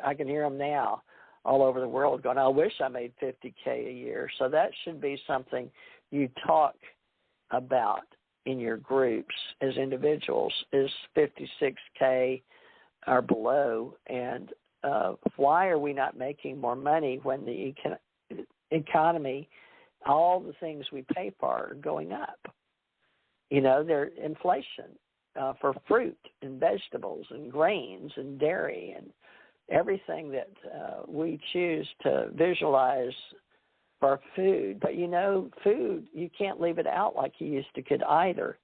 I can hear them now all over the world going, I wish I made $50K a year. So that should be something you talk about in your groups as individuals, is $56K or below. And why are we not making more money when the economy, all the things we pay for are going up? You know, there's inflation for fruit and vegetables and grains and dairy and everything that we choose to visualize for food. But, you know, food, you can't leave it out like you used to could either.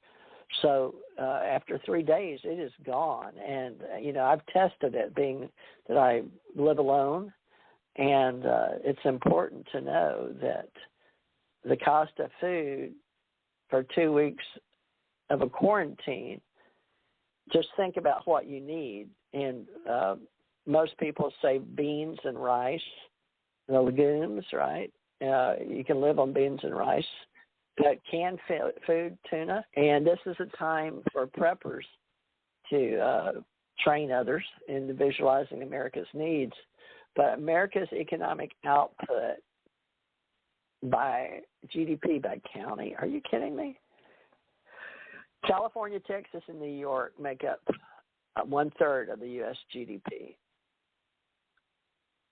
So after 3 days, it is gone. And, you know, I've tested it, being that I live alone. And it's important to know that the cost of food for 2 weeks of a quarantine, just think about what you need. And most people say beans and rice, the legumes, right? You can live on beans and rice. Canned food, tuna. And this is a time for preppers to train others in visualizing America's needs. But America's economic output by GDP by county, are you kidding me? California, Texas, and New York make up 1/3 of the U.S. GDP.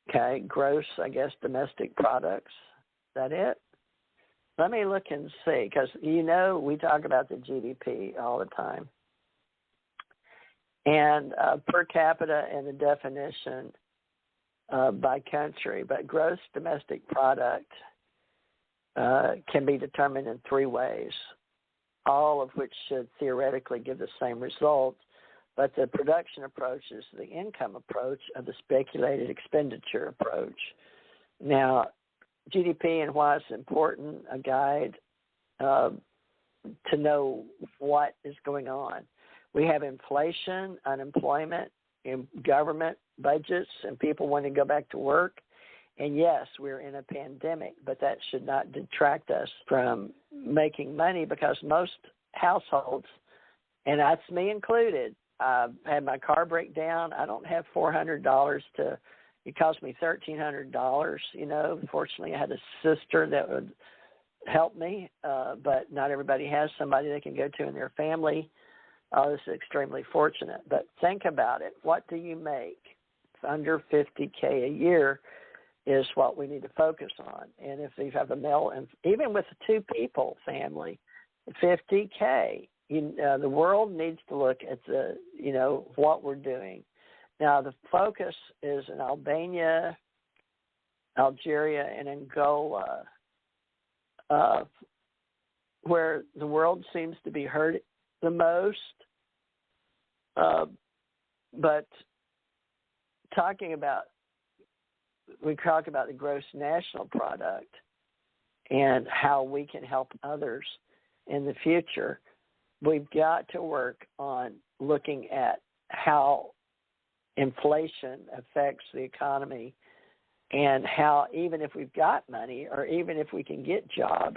Okay, gross, I guess, domestic products. Is that it? Let me look and see, because, you know, we talk about the GDP all the time. And per capita and the definition by country, but gross domestic product can be determined in 3 ways, all of which should theoretically give the same result. But the production approach is the income approach of the speculated expenditure approach. Now, GDP and why it's important, a guide to know what is going on. We have inflation, unemployment, in government budgets, and people want to go back to work. And yes, we're in a pandemic, but that should not detract us from making money, because most households, and that's me included, I've had my car break down. I don't have $400 it cost me $1,300, you know. Fortunately, I had a sister that would help me, but not everybody has somebody they can go to in their family. This is extremely fortunate. But think about it. What do you make? Under $50K a year is what we need to focus on. And if you have a male, and even with a 2-people family, $50K, the world needs to look at what we're doing. Now, the focus is in Albania, Algeria, and Angola, where the world seems to be hurt the most. But we talk about the gross national product and how we can help others in the future. We've got to work on looking at how inflation affects the economy, and how even if we've got money, or even if we can get jobs,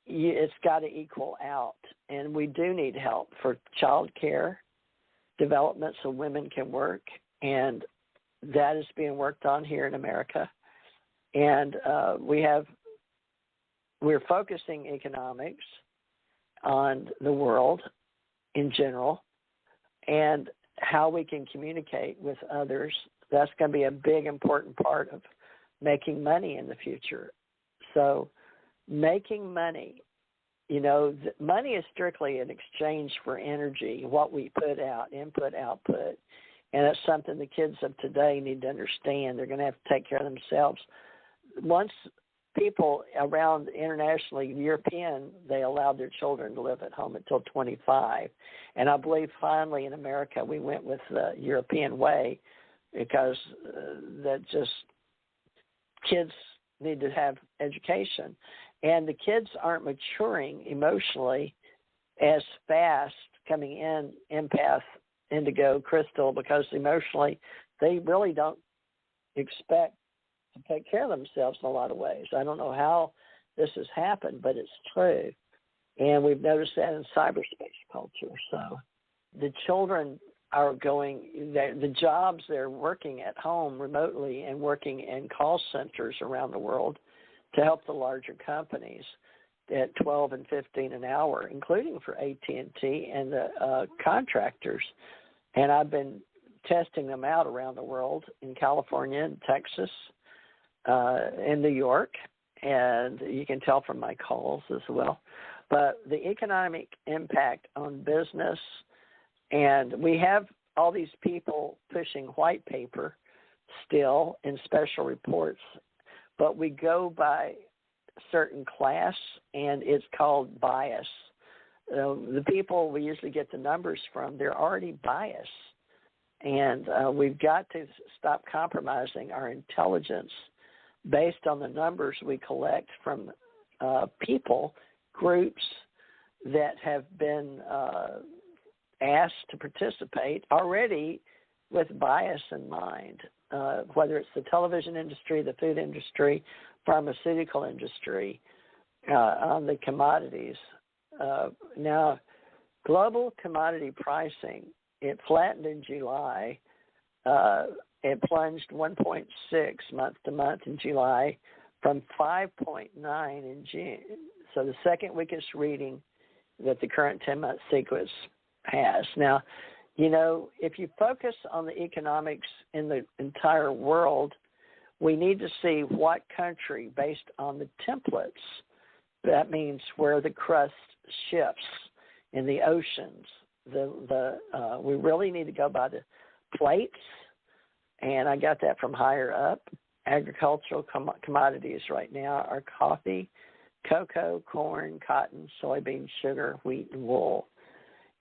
it's got to equal out. And we do need help for child care development so women can work, and that is being worked on here in America. And we're focusing economics on the world in general, and how we can communicate with others. That's going to be a big, important part of making money in the future. So making money, money is strictly an exchange for energy, what we put out, input, output. And that's something the kids of today need to understand. They're going to have to take care of themselves. Once people around internationally, European, they allowed their children to live at home until 25. And I believe finally in America we went with the European way, because kids need to have education. And the kids aren't maturing emotionally as fast coming in, empath, indigo, crystal, because emotionally they really don't expect to take care of themselves in a lot of ways. I don't know how this has happened, but it's true. And we've noticed that in cyberspace culture. So the children are going, the jobs they're working at home remotely and working in call centers around the world to help the larger companies at 12 and 15 an hour, including for AT&T and the contractors. And I've been testing them out around the world in California and Texas, in New York, and you can tell from my calls as well. But the economic impact on business, and we have all these people pushing white paper still in special reports, but we go by certain class, and it's called bias. The people we usually get the numbers from, they're already biased. And we've got to stop compromising our intelligence based on the numbers we collect from people, groups that have been asked to participate already with bias in mind, whether it's the television industry, the food industry, pharmaceutical industry, on the commodities. Now, global commodity pricing, it flattened in July. It plunged 1.6 month to month in July from 5.9 in June. So the second weakest reading that the current 10-month sequence has. Now, you know, if you focus on the economics in the entire world, we need to see what country, based on the templates, that means where the crust shifts in the oceans. We really need to go by the plates, and I got that from higher up. Agricultural commodities right now are coffee, cocoa, corn, cotton, soybeans, sugar, wheat, and wool.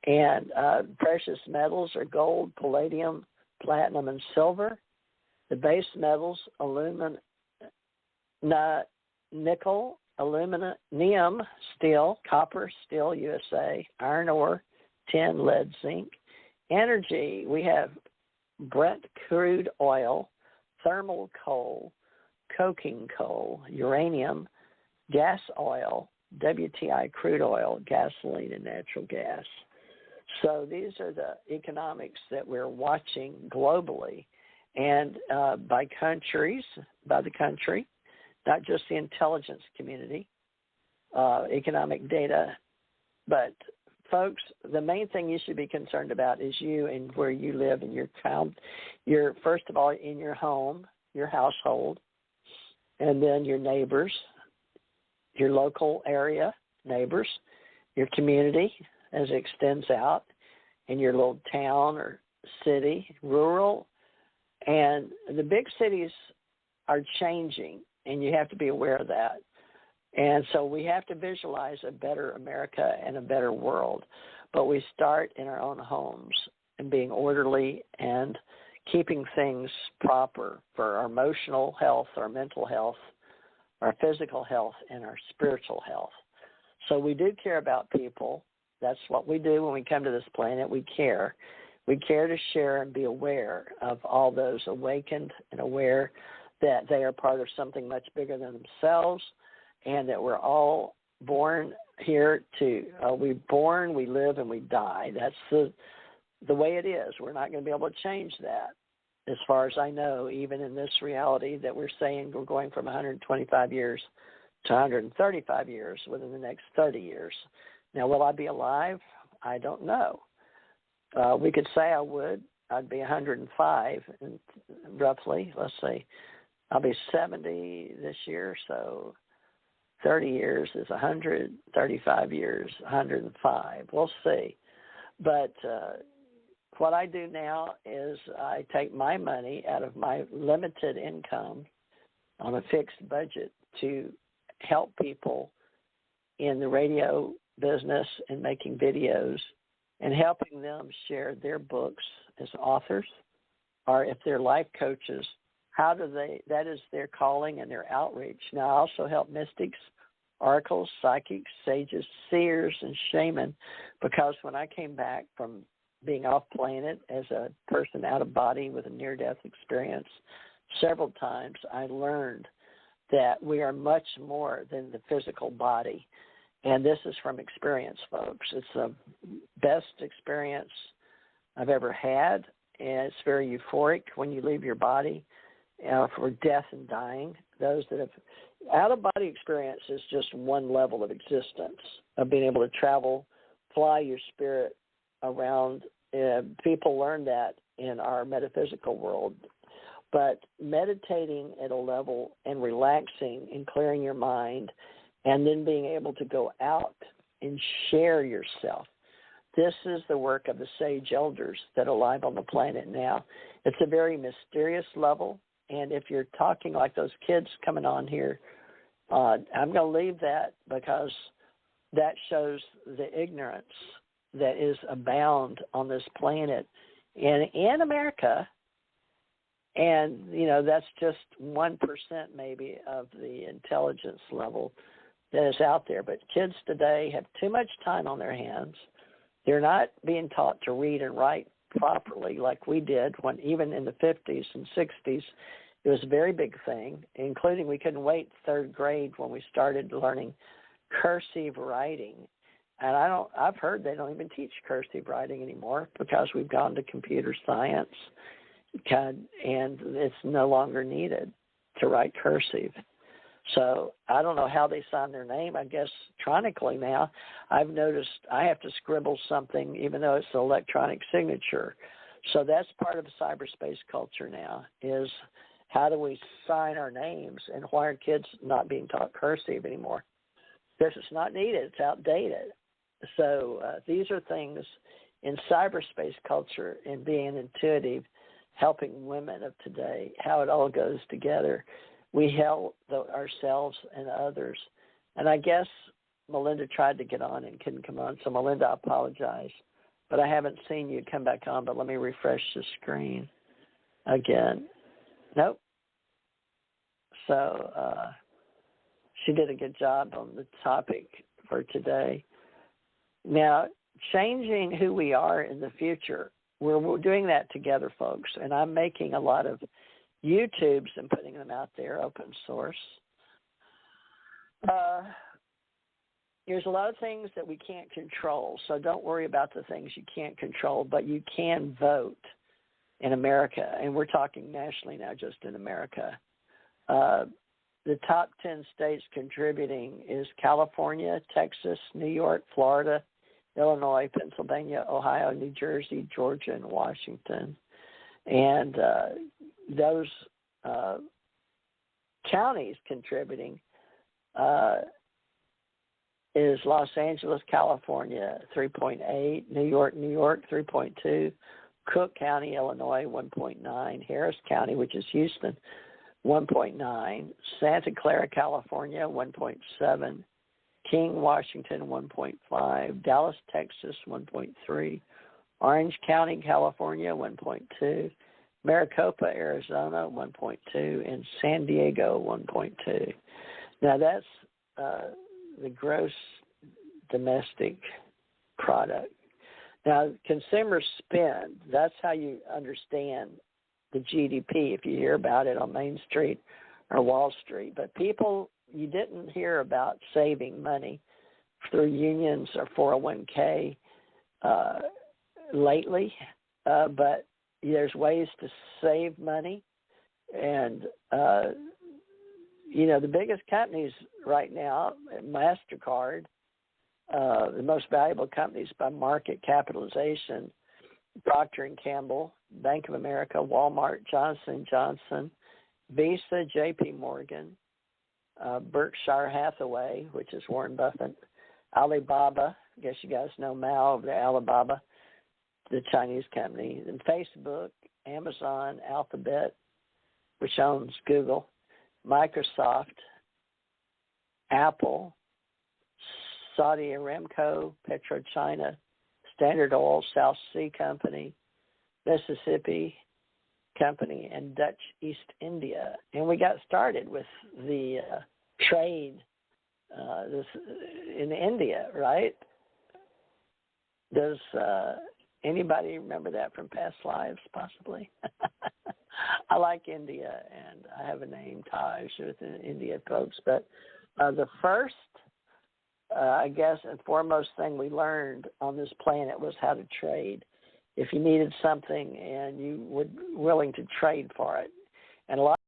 And precious metals are gold, palladium, platinum, and silver. The base metals, aluminum, nickel, aluminum, steel, copper, steel, USA, iron ore, tin, lead, zinc. Energy, we have Brent crude oil, thermal coal, coking coal, uranium, gas oil, WTI crude oil, gasoline, and natural gas. So these are the economics that we're watching globally, and by the country, not just the intelligence community, economic data. But folks, the main thing you should be concerned about is you and where you live and your town. You're, first of all, in your home, your household, and then your neighbors, your local area neighbors, your community as it extends out, in your little town or city, rural. And the big cities are changing, and you have to be aware of that. And so we have to visualize a better America and a better world. But we start in our own homes and being orderly and keeping things proper for our emotional health, our mental health, our physical health, and our spiritual health. So we do care about people. That's what we do when we come to this planet. We care. We care to share and be aware of all those awakened and aware that they are part of something much bigger than themselves, and that we're all born here to, we're born, we live, and we die. That's the way it is. We're not going to be able to change that, as far as I know, even in this reality that we're saying we're going from 125 years to 135 years within the next 30 years. Now, will I be alive? I don't know. We could say I would. I'd be 105, and roughly. Let's say I'll be 70 this year, so 30 years is 100, 35 years, 105. We'll see. But what I do now is I take my money out of my limited income on a fixed budget to help people in the radio business and making videos and helping them share their books as authors, or if they're life coaches, that is their calling and their outreach. Now, I also help mystics, oracles, psychics, sages, seers, and shaman, because when I came back from being off planet as a person out of body with a near-death experience several times, I learned that we are much more than the physical body. And this is from experience, folks. It's the best experience I've ever had, and it's very euphoric when you leave your body for death and dying. Those that have out-of-body experience is just one level of existence, of being able to travel, fly your spirit around. People learn that in our metaphysical world. But meditating at a level and relaxing and clearing your mind and then being able to go out and share yourself. This is the work of the sage elders that are alive on the planet now. It's a very mysterious level. And if you're talking like those kids coming on here, I'm going to leave that because that shows the ignorance that is abound on this planet and in America. And, that's just 1% maybe of the intelligence level that is out there. But kids today have too much time on their hands. They're not being taught to read and write properly like we did when even in the 50s and 60s. It was a very big thing, including we couldn't wait third grade when we started learning cursive writing. And I've heard they don't even teach cursive writing anymore because we've gone to computer science. And it's no longer needed to write cursive. So I don't know how they sign their name. I guess electronically now. I've noticed I have to scribble something even though it's an electronic signature. So that's part of the cyberspace culture now is how do we sign our names and why are kids not being taught cursive anymore? Because it's not needed. It's outdated. So these are things in cyberspace culture and being intuitive, helping women of today, how it all goes together. We help ourselves and others. And I guess Melinda tried to get on and couldn't come on. So, Melinda, I apologize. But I haven't seen you come back on, but let me refresh the screen again. Nope. So she did a good job on the topic for today. Now, changing who we are in the future, we're doing that together, folks. And I'm making a lot of YouTubes and putting them out there, open source. There's a lot of things that we can't control, so don't worry about the things you can't control, but you can vote in America, and we're talking nationally now, just in America. The top 10 states contributing is California, Texas, New York, Florida, Illinois, Pennsylvania, Ohio, New Jersey, Georgia, and Washington. And those counties contributing is Los Angeles, California, 3.8, New York, 3.2, Cook County, Illinois, 1.9, Harris County, which is Houston, 1.9, Santa Clara, California, 1.7, King, Washington, 1.5, Dallas, Texas, 1.3, Orange County, California, 1.2, Maricopa, Arizona, 1.2, and San Diego, 1.2. Now, that's the gross domestic product. Now, consumer spend, that's how you understand the GDP if you hear about it on Main Street or Wall Street. But people, you didn't hear about saving money through unions or 401k lately, but there's ways to save money. And, the biggest companies right now, MasterCard, the most valuable companies by market capitalization, Procter & Gamble, Bank of America, Walmart, Johnson & Johnson, Visa, JP Morgan, Berkshire Hathaway, which is Warren Buffett, Alibaba, I guess you guys know Mao, the Alibaba, the Chinese company, and Facebook, Amazon, Alphabet, which owns Google, Microsoft, Apple, Saudi Aramco, PetroChina, Standard Oil, South Sea Company, Mississippi Company, and Dutch East India. And we got started with the trade in India, right? Does anybody remember that from past lives, possibly? I like India, and I have a name, Taj, with the India folks. But the first, I guess, and foremost thing we learned on this planet was how to trade. if you needed something and you were willing to trade for it. And a lot